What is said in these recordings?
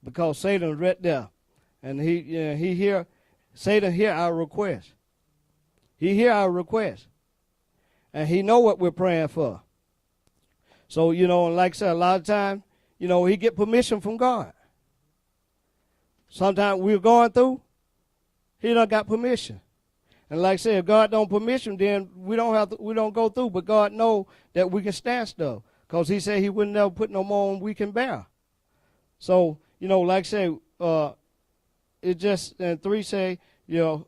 because Satan's right there. And Satan hear our request. He hear our request. And he know what we're praying for. So, like I said, a lot of times, he get permission from God. Sometimes we're going through, he done got permission. And like I said, if God don't permission, then we don't go through. But God know that we can stand stuff. Because he said he wouldn't never put no more than we can bear. So, like I said, it just, and 3 say, that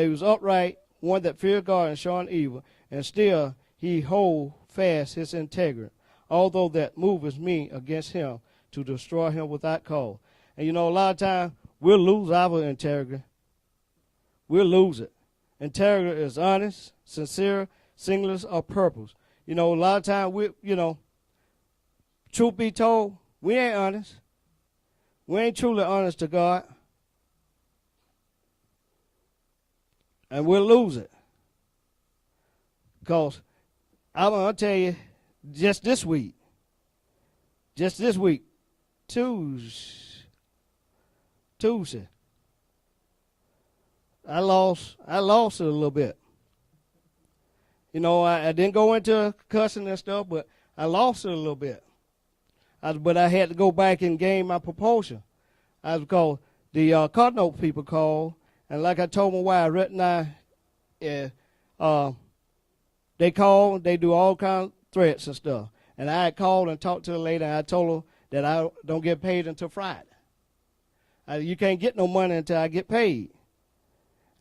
he was upright, one that feared God and shunned evil, and still he hold fast his integrity, although that moveth me against him to destroy him without cause. And a lot of times we'll lose our integrity. We'll lose it. Integrity is honest, sincere, singular, or purpose. A lot of times truth be told, we ain't honest. We ain't truly honest to God. And we'll lose it. Because I'm going to tell you, just this week, Tuesday, I lost it a little bit. I didn't go into cussing and stuff, but I lost it a little bit. But I had to go back and gain my proportion. Because the Cardinal people called, and like I told my wife right now, they call, they do all kinds of threats and stuff. And I had called and talked to the lady, and I told her that I don't get paid until Friday. You can't get no money until I get paid.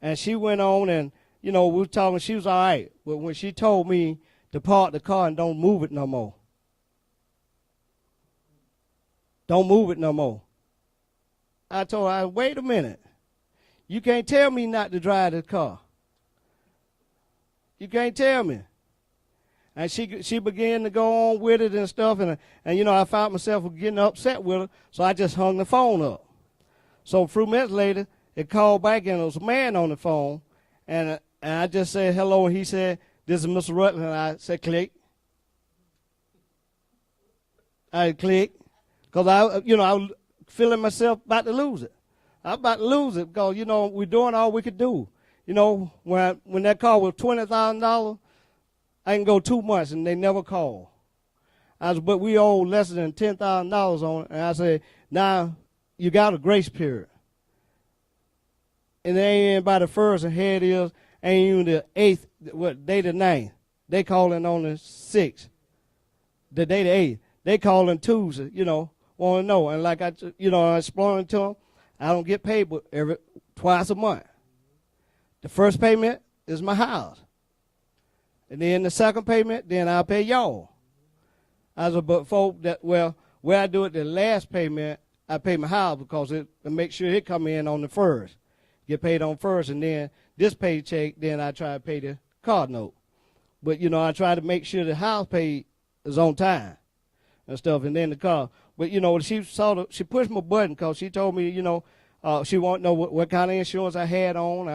And she went on, and, we were talking, she was all right. But when she told me to park the car and don't move it no more. Don't move it no more. I told her, wait a minute. You can't tell me not to drive the car. You can't tell me. And she began to go on with it and stuff, and I found myself getting upset with her, so I just hung the phone up. So a few minutes later, it called back, and there was a man on the phone, and I just said hello, and he said, "This is Mr. Rutland." And I said, click. I clicked, because I was feeling myself about to lose it. I was about to lose it because, we're doing all we could do. When that car was $20,000, I can go 2 months and they never call. But we owe less than $10,000 on it. And I said, now you got a grace period. And they ain't by the 1st, and here it is, ain't even the 8th, day the 9th. They calling on the 6th. The day the 8th. They calling Tuesday, want to know. And like I explained to them, I don't get paid but twice a month. The first payment is my house. And then the second payment, then I'll pay y'all. I said, but folk where I do it, the last payment, I pay my house because it make sure it come in on the 1st. Get paid on 1st, and then this paycheck, then I try to pay the card note. But, I try to make sure the house pay is on time and stuff, and then the car. But, she pushed my button because she told me, she wanted to know what kind of insurance I had on,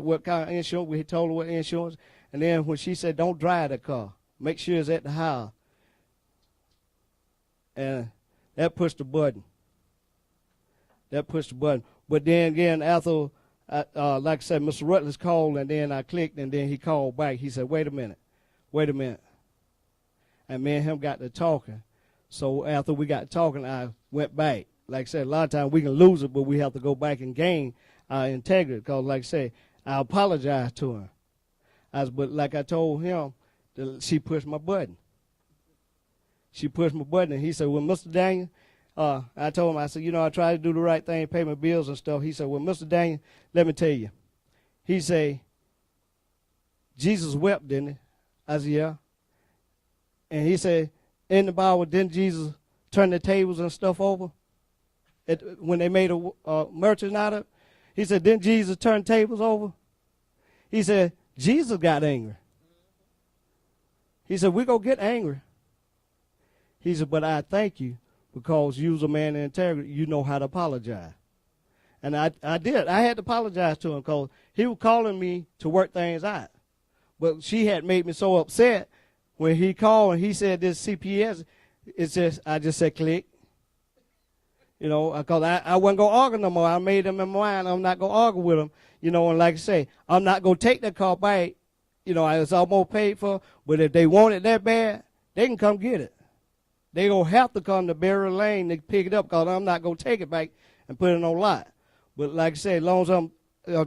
what kind of insurance. We told her what insurance. And then when she said, don't drive the car, make sure it's at the house. And that pushed the button. But then again, after, like I said, Mr. Rutledge called, and then I clicked, and then he called back. He said, wait a minute. And me and him got to talking. So after we got talking, I went back. Like I said, a lot of times we can lose it, but we have to go back and gain our integrity. Because, like I said, I apologize to her. But like I told him, she pushed my button. And he said, well, Mr. Daniel, I told him, I said, I try to do the right thing, pay my bills and stuff. He said, well, Mr. Daniel, let me tell you. He said, Jesus wept, didn't he? I said, yeah. And he said, in the Bible, didn't Jesus turn the tables and stuff over? When they made a merchant out of it? He said, didn't Jesus turn tables over? He said, Jesus got angry. He said, we're going to get angry. He said, but I thank you because you was a man of integrity. You know how to apologize. And I did. I had to apologize to him because he was calling me to work things out. But she had made me so upset when he called and he said this CPS, I just said click. You know, because I wasn't going to argue no more. I made them in my mind. I'm not going to argue with them. You know, and like I say, I'm not going to take that car back. You know, it's almost paid for. But if they want it that bad, they can come get it. They going to have to come to Berry Lane to pick it up because I'm not going to take it back and put it on lot. But like I say, as long as I'm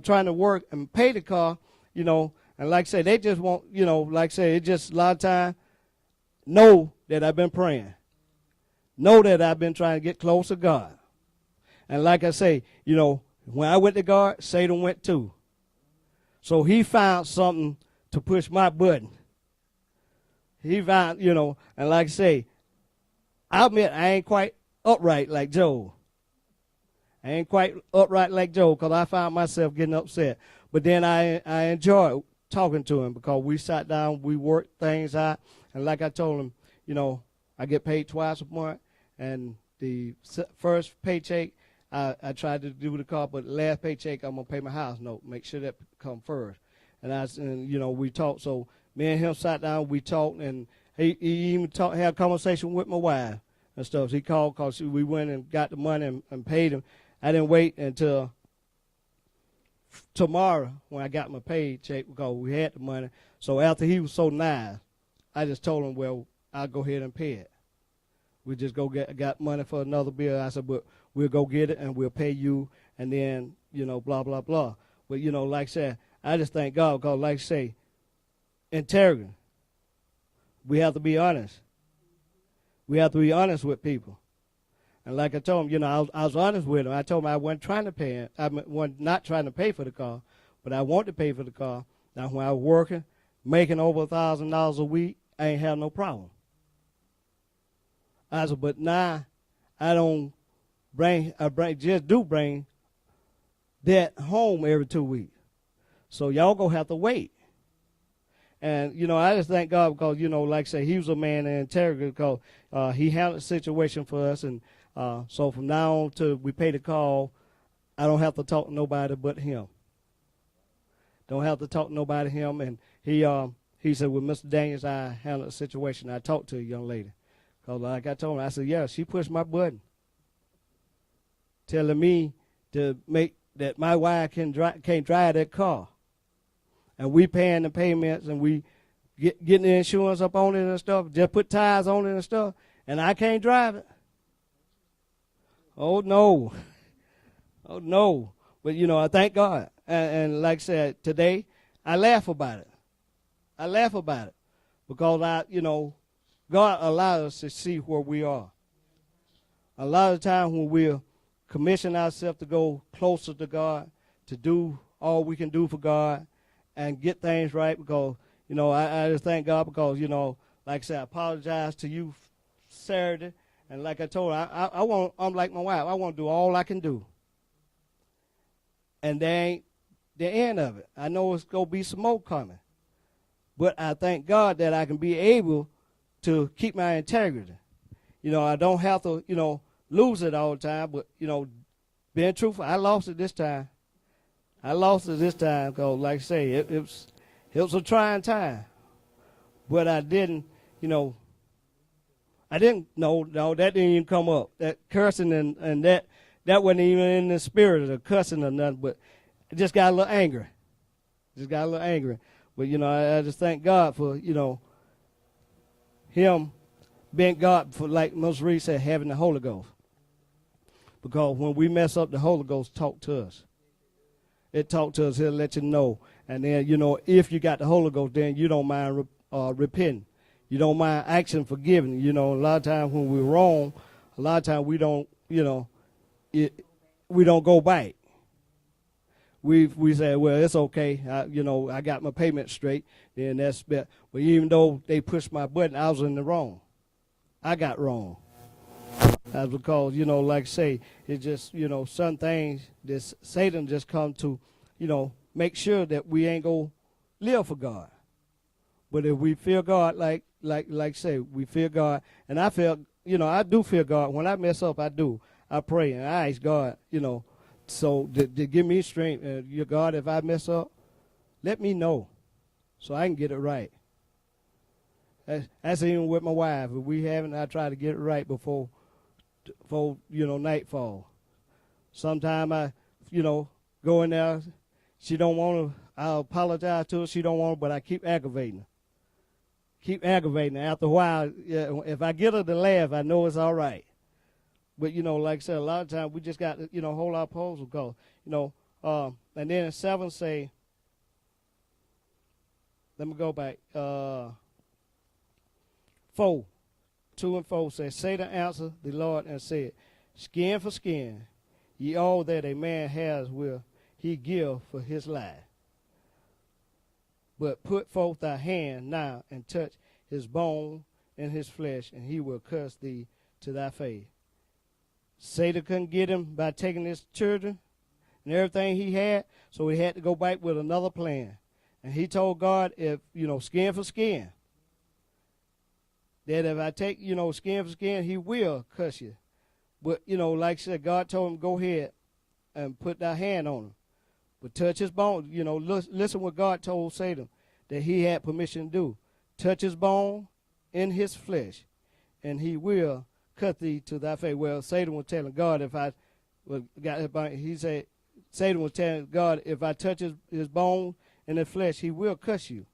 trying to work and pay the car, you know, and like I say, they just want, you know, like I say, it just a lot of time, know that I've been praying. Know that I've been trying to get close to God. And like I say, you know, when I went to God, Satan went too. So he found something to push my button. He found, you know, and like I say, I admit I ain't quite upright like Job. I ain't quite upright like Job because I found myself getting upset. But then I enjoyed talking to him because we sat down, we worked things out. And like I told him, you know, I get paid twice a month. And the first paycheck, I tried to do the car, but the last paycheck, I'm going to pay my house note, make sure that come first. And you know, we talked. So me and him sat down, we talked, and he even had a conversation with my wife and stuff. He called because we went and got the money and paid him. I didn't wait until tomorrow when I got my paycheck because we had the money. So after he was so nice, I just told him, well, I'll go ahead and pay it. We just got money for another bill. I said, but we'll go get it and we'll pay you, and then, you know, blah, blah, blah. But, you know, like I said, I just thank God because, like I say, integrity. We have to be honest. We have to be honest with people. And like I told him, you know, I was honest with him. I told him I wasn't trying to pay him. I wasn't not trying to pay for the car, but I want to pay for the car. Now, when I was working, making over $1,000 a week, I ain't have no problem. I said, but now I bring that home every 2 weeks. So y'all gonna have to wait. And, you know, I just thank God because, you know, like I say, he was a man of integrity because he handled the situation for us. And so from now on till we pay the call, I don't have to talk to nobody but him. Don't have to talk to nobody but him. And he said, well, Mr. Daniels, I handled the situation. I talked to a young lady. Because like I told him, I said, yeah, she pushed my button, telling me to make that my wife can't drive that car. And we paying the payments and we getting the insurance up on it and stuff, just put tires on it and stuff, and I can't drive it. Oh, no. Oh, no. But, you know, I thank God. And like I said, today, I laugh about it. I laugh about it because you know, God allows us to see where we are. A lot of times when we're commission ourselves to go closer to God, to do all we can do for God and get things right because, you know, I just thank God because, you know, like I said, I apologize to you Saturday. And like I told her, I'm like my wife. I want to do all I can do. And there ain't the end of it. I know it's going to be some more coming. But I thank God that I can be able to keep my integrity. You know, I don't have to, you know, lose it all the time. But, you know, being truthful, I lost it this time. I lost it this time because, like I say, it was a trying time. But I didn't, you know, no, that didn't even come up. That cursing and that wasn't even in the spirit of the cussing or nothing. But I just got a little angry. But, you know, I just thank God for, you know, him being God for, like Moses Reed said, having the Holy Ghost. Because when we mess up, the Holy Ghost talk to us. It talk to us. He'll let you know. And then, you know, if you got the Holy Ghost, then you don't mind repenting. You don't mind asking forgiving. You know, a lot of times when we're wrong, a lot of times we don't, you know, we don't go back. We say, well, it's okay. You know, I got my payment straight. Then that's better. But even though they pushed my button, I was in the wrong. I got wrong. That's because, you know, like I say, it's just, you know, some things this Satan just come to, you know, make sure that we ain't go live for God. But if we fear God, like say, we fear God, and I feel, you know, I do fear God. When I mess up, I do. I pray and I ask God, you know, so to give me strength. Your God, if I mess up, let me know so I can get it right. That's even with my wife. If we haven't, I try to get it right before for nightfall. Sometime I, go in there. She don't want to. I apologize to her. She don't want to, but I keep aggravating her. Keep aggravating her. After a while, if I get her to laugh, I know it's all right. But, like I said, a lot of times we just got to, hold our pose because, and then 7 say, let me go back. 4, 2 and 4 say, Satan answered the Lord and said, skin for skin, ye all that a man has will he give for his life. But put forth thy hand now and touch his bone and his flesh, and he will curse thee to thy face. Satan couldn't get him by taking his children and everything he had, so he had to go back with another plan. And he told God, if, skin for skin, that if I take, skin for skin, he will curse you. But, like I said, God told him, go ahead and put thy hand on him. But touch his bone. Listen what God told Satan that he had permission to do. Touch his bone in his flesh, and he will cut thee to thy face. Well, Satan was telling God, if I got his bone, he said, Satan was telling God, if I touch his bone in his flesh, he will curse you.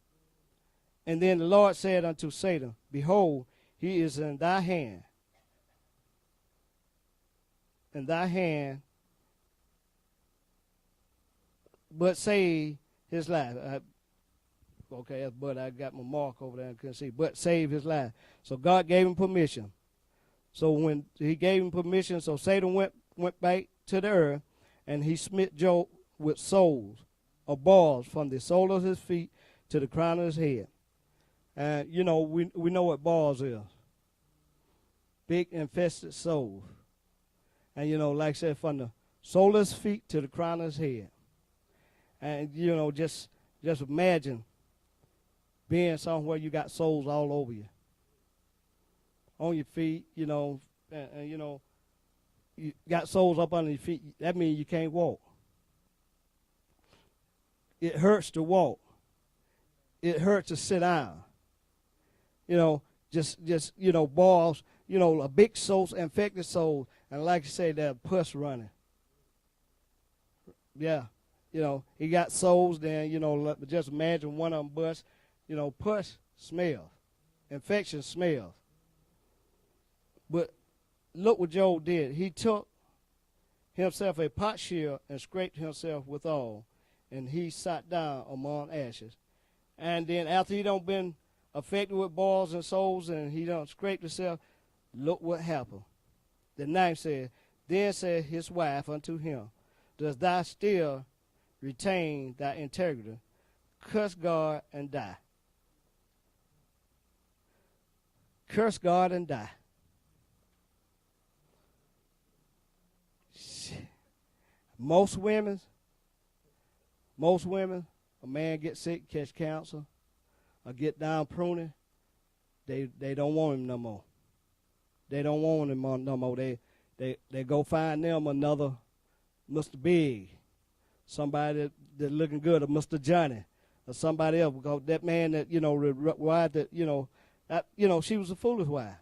And then the Lord said unto Satan, behold, he is in thy hand. In thy hand, but save his life. But I got my mark over there and couldn't see. But save his life. So God gave him permission. So when he gave him permission, so Satan went back to the earth, and he smit Job with soles or bars from the sole of his feet to the crown of his head. And, we know what bars is. Big infested soles. And, like I said, from the sole of his feet to the crown of his head. And, just imagine being somewhere you got soles all over you. On your feet, and you got soles up under your feet. That means you can't walk. It hurts to walk. It hurts to sit down. Just balls, a big sole, infected sole, and like you say, that pus running. Yeah. He got soles, then, just imagine one of them bust. Pus smells. Infection smells. But look what Job did. He took himself a potsherd and scraped himself withal, and he sat down among ashes. And then after he done been affected with balls and soles, and he done scraped himself, look what happened. The 9 said, then said his wife unto him, does thou still retain thy integrity? Curse God and die. Curse God and die. Most women, a man gets sick, catch cancer, or get down pruning, they don't want him no more. They don't want him no more. They go find them another Mr. Big, somebody that looking good, or Mr. Johnny, or somebody else, because that man that, wife that, she was a foolish wife.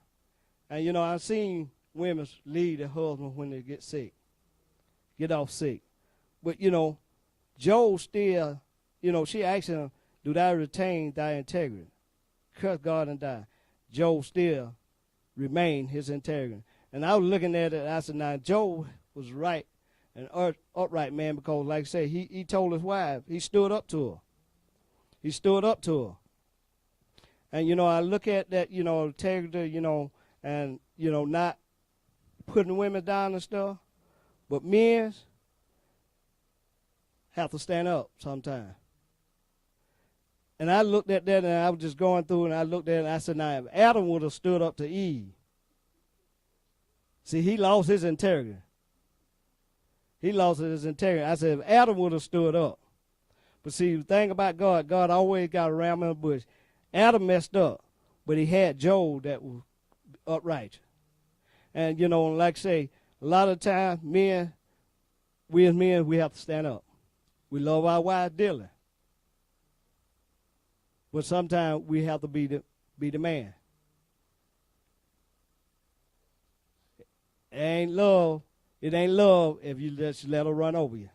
And, I've seen women leave their husband when they get sick, get off sick. But, Job still, she asked him, do thou retain thy integrity? Curse God and die. Job still remained his integrity. And I was looking at it, I said, now, Job was right, an upright man, because, like I say, he told his wife, he stood up to her. He stood up to her. And, I look at that, integrity, and, not putting women down and stuff. But men have to stand up sometimes. And I looked at that, and I was just going through, and I looked at it, and I said, now, if Adam would have stood up to Eve, see, he lost his integrity. He lost his integrity. I said, if Adam would have stood up. But see, the thing about God, God always got a ram in the bush. Adam messed up, but he had Job that was upright. And, like I say, a lot of times, we as men, we have to stand up. We love our wives dearly. But sometimes we have to be the man. It ain't love. It ain't love if you just let her run over you.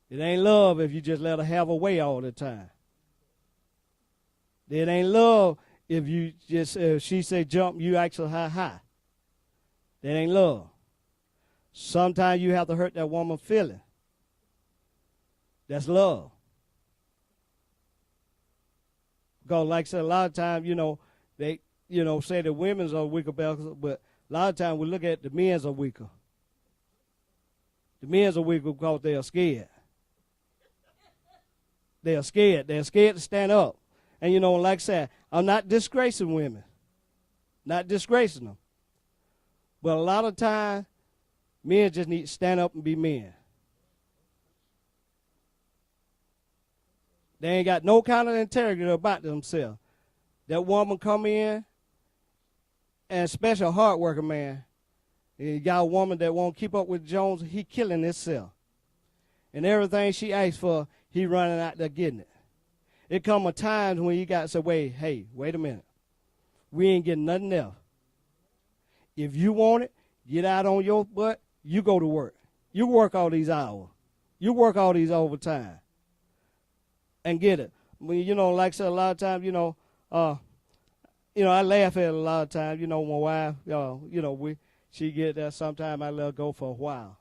It ain't love if you just let her have her way all the time. It ain't love if you just, if she say jump, you ask her high. That ain't love. Sometimes you have to hurt that woman's feeling. That's love. Because like I said, a lot of times, they, say the women's are weaker, but a lot of times we look at the men's are weaker. The men's are weaker because they are scared. They are scared. They're scared to stand up. And, like I said, I'm not disgracing women. Not disgracing them. But a lot of times, men just need to stand up and be men. They ain't got no kind of integrity about themselves. That woman come in, and especially a hard-working man, and you got a woman that won't keep up with Jones, he killing himself. And everything she asks for, he running out there getting it. It come a time when you got to say, wait a minute. We ain't getting nothing else. If you want it, get out on your butt, you go to work. You work all these hours. You work all these overtime. And get it. When, like I said, a lot of times, I laugh at it a lot of times. My wife, she get there. Sometimes I let her go for a while.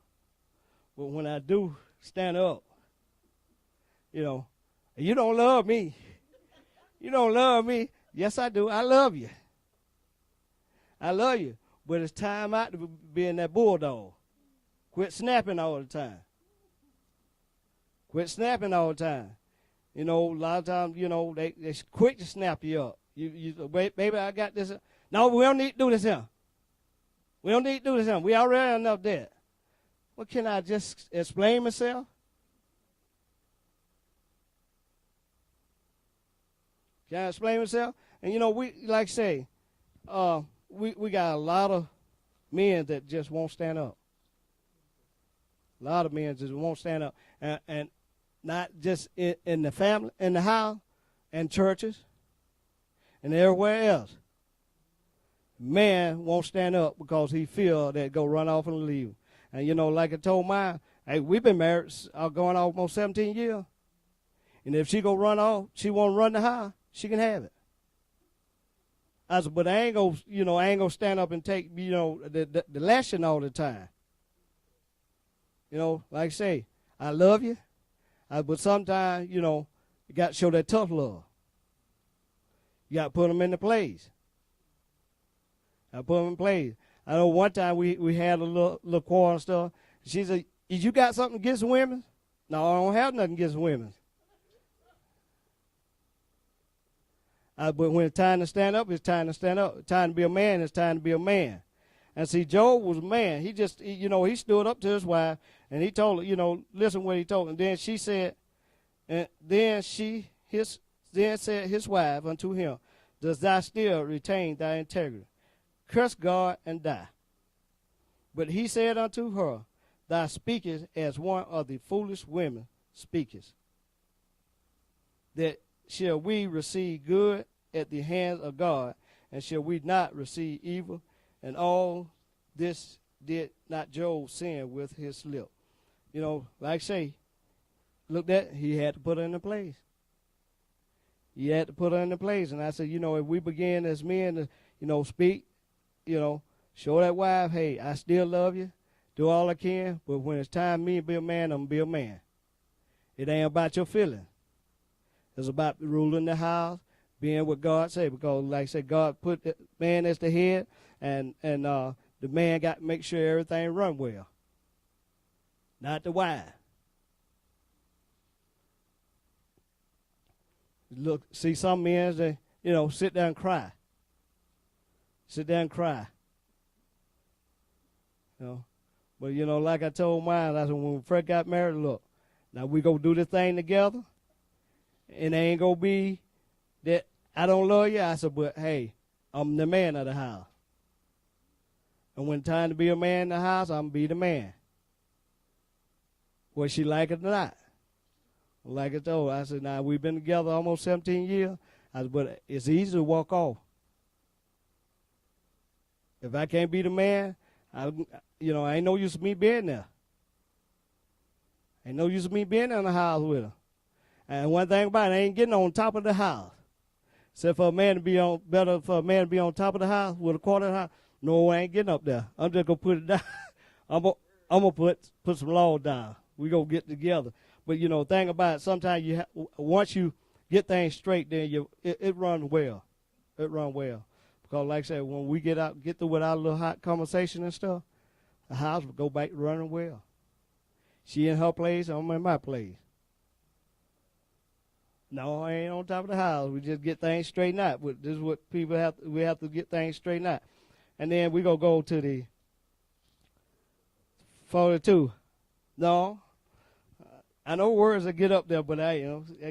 But when I do stand up, you don't love me. You don't love me. Yes, I do. I love you. I love you. But it's time out to be in that bulldog. Quit snapping all the time. Quit snapping all the time. A lot of times, they quick to snap you up. Wait, baby, I got this. No, we don't need to do this here. We don't need to do this here. We already enough dead. Well, can I just explain myself? Can I explain myself? And, we, like I say, we got a lot of men that just won't stand up. A lot of men just won't stand up. And not just in the family, in the house, and churches, and everywhere else. Man won't stand up because he feel that go run off and leave. And, like I told mine, hey, we've been married going almost 17 years. And if she go run off, she won't run the house, she can have it. I said, but I ain't gonna stand up and take, the lashing all the time. Like I say, I love you. But sometimes, you got to show that tough love. You got to put them into place. I put them in place. I know one time we had a little quarrel and stuff. She said, you got something against women? No, I don't have nothing against women. But when it's time to stand up, it's time to stand up. Time to be a man, it's time to be a man. And see, Job was a man. He just, he stood up to his wife, and he told her, listen what he told her. And then she said, then said his wife unto him, does thou still retain thy integrity? Curse God and die. But he said unto her, thou speakest as one of the foolish women speakest. That shall we receive good at the hands of God, and shall we not receive evil? And all this did not Job sin with his lip. Like I say, look at, he had to put her into place. He had to put her into place. And I said, if we begin as men to, speak, show that wife, hey, I still love you, do all I can, but when it's time me to be a man, I'm going to be a man. It ain't about your feelings. It's about ruling the house, being what God say, because like I said, God put the man as the head, and the man got to make sure everything run well. Not the wife. Look, see some men, they, sit there and cry. Sit there and cry. But, like I told mine, I said, when we first got married, look, now we go do this thing together, and it ain't going to be that I don't love you. I said, but, hey, I'm the man of the house. And when time to be a man in the house, I'm going to be the man. Whether she like it or not. Like I told her, I said, now we've been together almost 17 years. I said, but it's easy to walk off. If I can't be the man, I, ain't no use of me being there. Ain't no use of me being in the house with her. And one thing about it, I ain't getting on top of the house. Except for a man to be on, better for a man to be on top of the house with a quarter of the house. No, I ain't getting up there. I'm just gonna put it down. I'm gonna put some law down. We gonna get together. But thing about it, sometimes once you get things straight, then it run well. It run well. Because like I said, when we get through with our little hot conversation and stuff, the house will go back running well. She in her place, I'm in my place. No, I ain't on top of the house. We just get things straightened out. This is what we have to get things straightened out. And then we gonna go to the 42. No, I know words that get up there, but I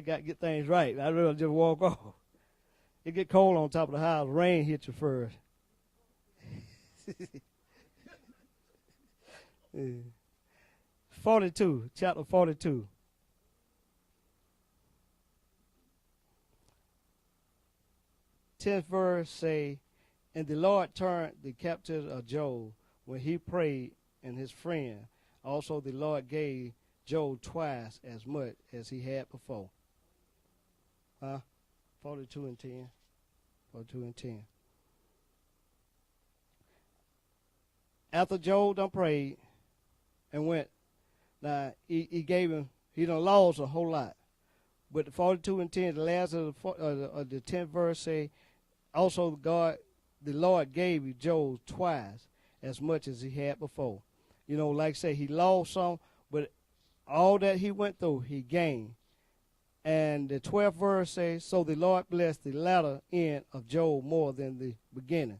got to get things right. I'd rather just walk off. It get cold on top of the house. Rain hit you first. 42, chapter 42. 10th verse say, and the Lord turned the captivity of Job when he prayed and his friend. Also the Lord gave Job twice as much as he had before. 42 and 10. 42 and 10. After Job done prayed and went, now he done lost a whole lot. But the 42 and 10, the last of the 10th verse say, also the Lord gave Job twice as much as he had before. Like I say, he lost some, but all that he went through, he gained. And the 12th verse says, so the Lord blessed the latter end of Job more than the beginning.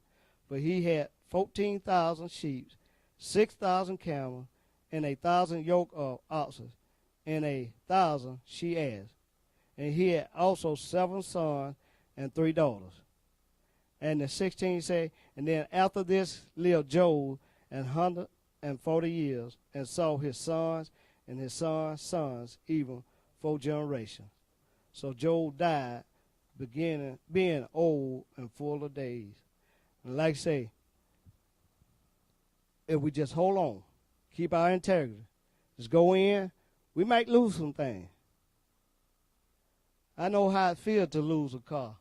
But he had 14,000 sheep, 6,000 camels, and 1,000 yoke of oxen, and 1,000 she-asses. And he had also 7 sons and 3 daughters. And the 16 say, and then after this lived Job 140 years, and saw his sons and his sons' sons, even 4 generations. So Job died, being old and full of days. And like I say, if we just hold on, keep our integrity, just go in, we might lose some things. I know how it feels to lose a car.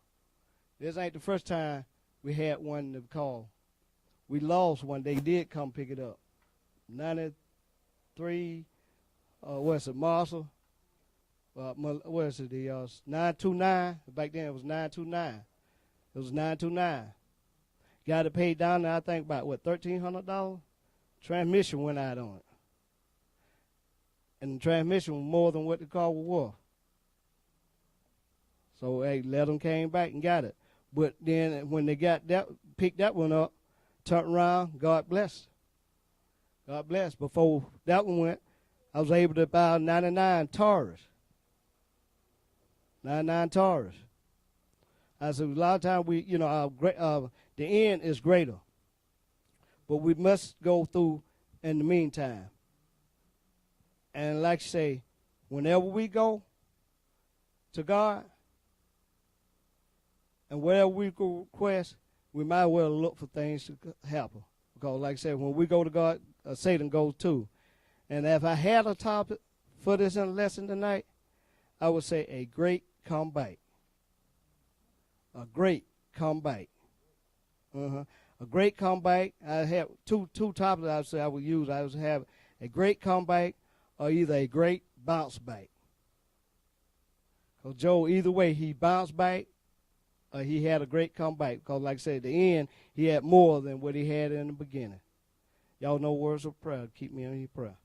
This ain't the first time we had one in the car. We lost one. They did come pick it up. 93, what's it, Marshall? What is it, the 929? Back then it was 929. It was 929. Got it paid down there, I think, about, $1,300? Transmission went out on it. And the transmission was more than what the car was worth. So, hey, let them came back and got it. But then when they picked that one up, turned around, God blessed. God blessed. Before that one went, I was able to buy 99 Taurus. 99 Taurus. I said, a lot of times the end is greater. But we must go through in the meantime. And like you say, whenever we go to God, and wherever we request, we might well look for things to happen. Because like I said, when we go to God, Satan goes too. And if I had a topic for this lesson tonight, I would say a great comeback. A great comeback. A great comeback. I have two topics I would say I would use. I would have a great comeback or either a great bounce back. Because Joe, either way, he bounced back or he had a great comeback. Because like I said, at the end, he had more than what he had in the beginning. Y'all know words of prayer. Keep me in your prayer.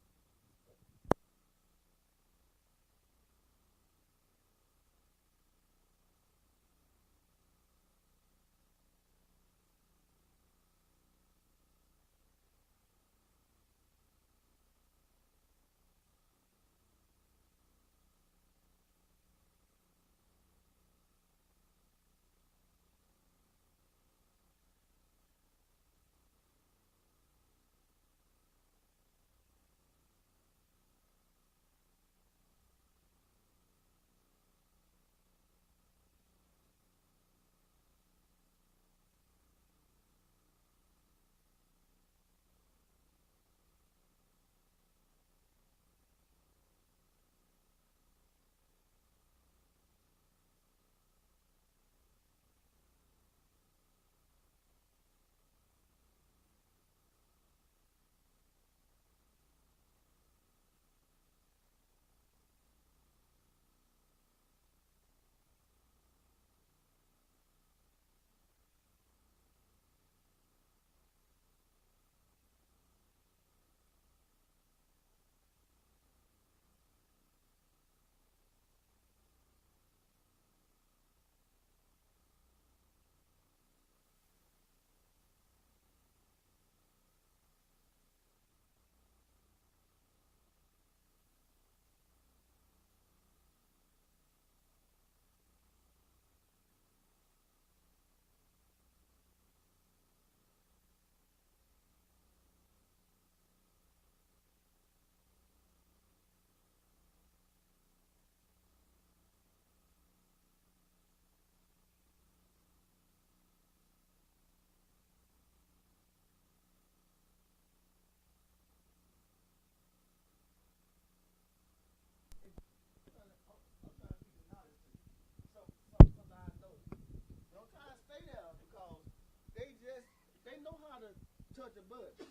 the button.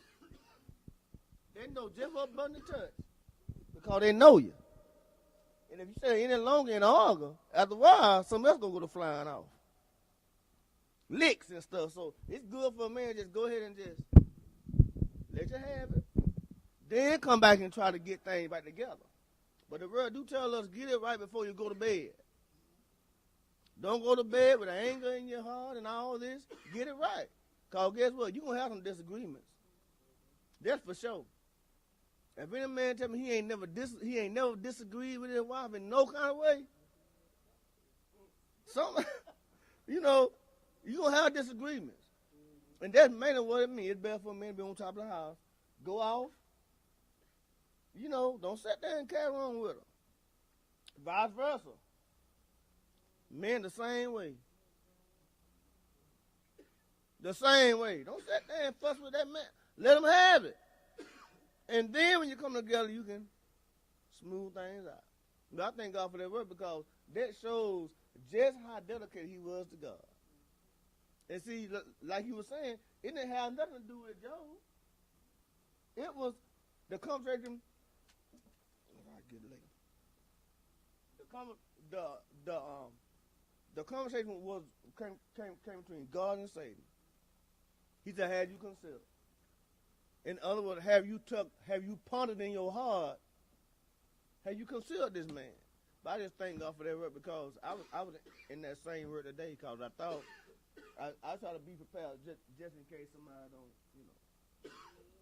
They know just what button to touch because they know you. And if you stay any longer in the argue, after a while, something else gonna go to flying off. Licks and stuff. So it's good for a man just go ahead and just let you have it. Then come back and try to get things back together. But the word do tell us, get it right before you go to bed. Don't go to bed with anger in your heart and all this. Get it right. Because guess what? You're going to have some disagreements. That's for sure. If any man tell me he ain't never disagreed with his wife in no kind of way, you're going to have disagreements. And that's mainly what it means. It's better for a man to be on top of the house. Go off. Don't sit there and carry on with her. Vice versa. Men the same way. The same way. Don't sit there and fuss with that man. Let him have it. And then when you come together, you can smooth things out. But I thank God for that word because that shows just how dedicated he was to God. And see, like he was saying, it didn't have nothing to do with Job. It was the conversation. The conversation came between God and Satan. He said, "Have you considered?" In other words, have you pondered in your heart? Have you considered this man? But I just thank God for that word because I was in that same word today because I thought I try to be prepared just in case somebody don't.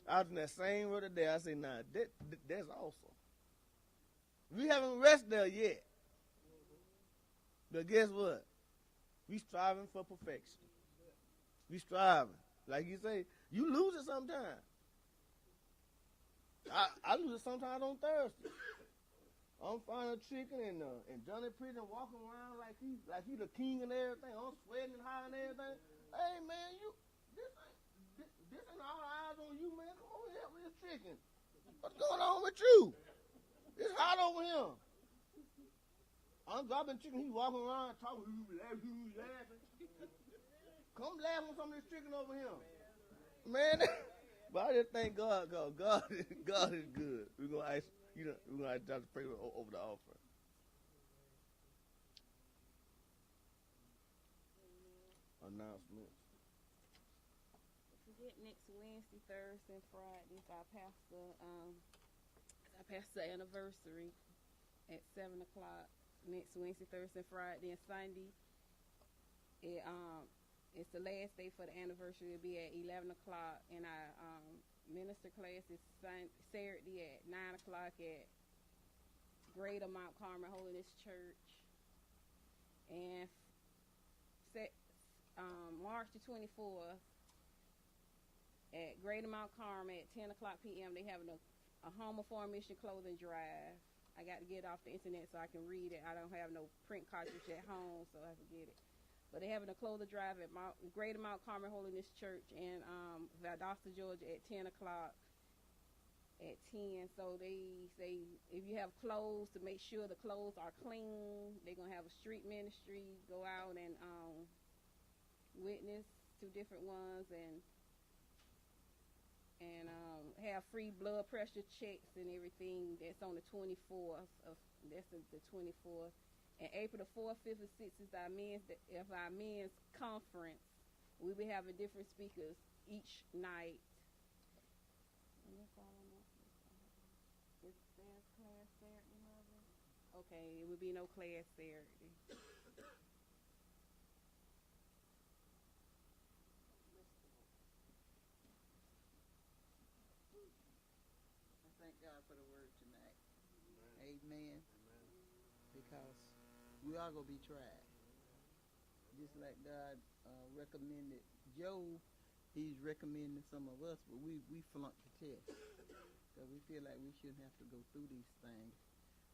I was in that same word today. I say, nah, that's awesome. We haven't rested there yet. But guess what? We striving for perfection. We striving. Like you say, you lose it sometimes. I lose it sometimes on Thursday. I'm finding a chicken and Johnny Prison walking around like he the king and everything. I'm sweating and high and everything. Hey man, this ain't all eyes on you, man. Come on here with your chicken. What's going on with you? It's hot over here. I'm dropping chicken. He walking around talking. Laughing. Come laugh on some of this chicken over here, man. But I just thank God, because God is good. We're gonna ask, we're gonna have to pray over the offering. Announcements. Forget next Wednesday, Thursday, and Friday is our pastor anniversary at 7:00. Next Wednesday, Thursday, Friday, and Sunday. It's the last day for the anniversary. It'll be at 11:00, and our minister class is Saturday at 9:00 at Greater Mount Carmel Holiness Church. And March the 24th at Greater Mount Carmel at 10:00 p.m. they having a Home of Foreign Mission clothing drive. I got to get it off the internet so I can read it. I don't have no print cartridge at home, so I have to get it. But they're having a clothing drive at Greater Mount Carmel Holiness Church in Valdosta, Georgia at 10:00 at 10. So they say if you have clothes, to make sure the clothes are clean. They're going to have a street ministry, go out and witness to different ones and have free blood pressure checks and everything. That's on the 24th. That's the 24th. And April the 4th, 5th, and 6th is our men's conference. We'll be having different speakers each night. And that's all I know. Is there class Saturday, Mother? Okay, it would be no class Saturday. Thank God for the word tonight. Amen. Because we are going to be tried. Just like God recommended Job, he's recommending some of us, but we flunked the test. So we feel like we shouldn't have to go through these things.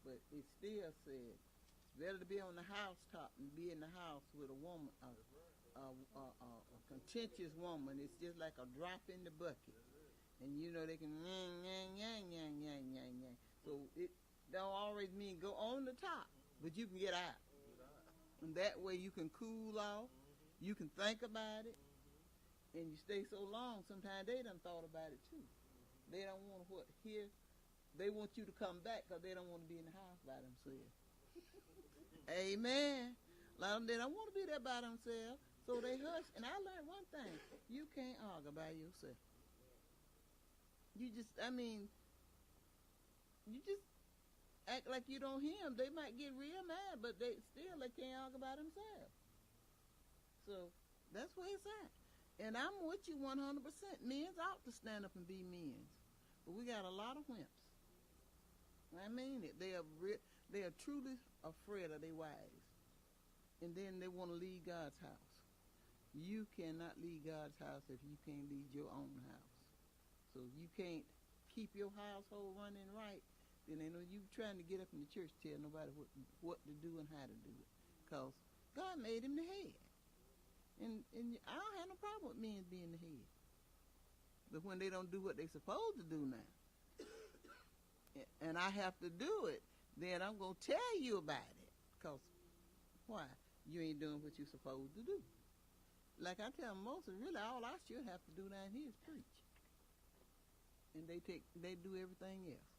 But it still said, it's better to be on the housetop than be in the house with a woman, a contentious woman. It's just like a drop in the bucket. And they can yang. So it don't always mean go on the top, but you can get out. And that way you can cool off, you can think about it, and you stay so long, sometimes they done thought about it too. They don't want to hear. They want you to come back because they don't want to be in the house by themselves. Amen. A lot of them, they don't want to be there by themselves, so they hush. And I learned one thing: you can't argue by yourself. You just act like you don't hear them. They might get real mad, but they can't argue by themselves. So that's where it's at. And I'm with you 100%. Men's ought to stand up and be men's. But we got a lot of wimps. I mean it. They are truly afraid of their wives. And then they want to leave God's house. You cannot leave God's house if you can't lead your own house. So if you can't keep your household running right, then ain't no you trying to get up in the church tell nobody what to do and how to do it. Because God made him the head. And I don't have no problem with men being the head. But when they don't do what they're supposed to do now, and I have to do it, then I'm going to tell you about it. Because why? You ain't doing what you're supposed to do. Like I tell Moses, really all I should have to do down here is preach. And they do everything else.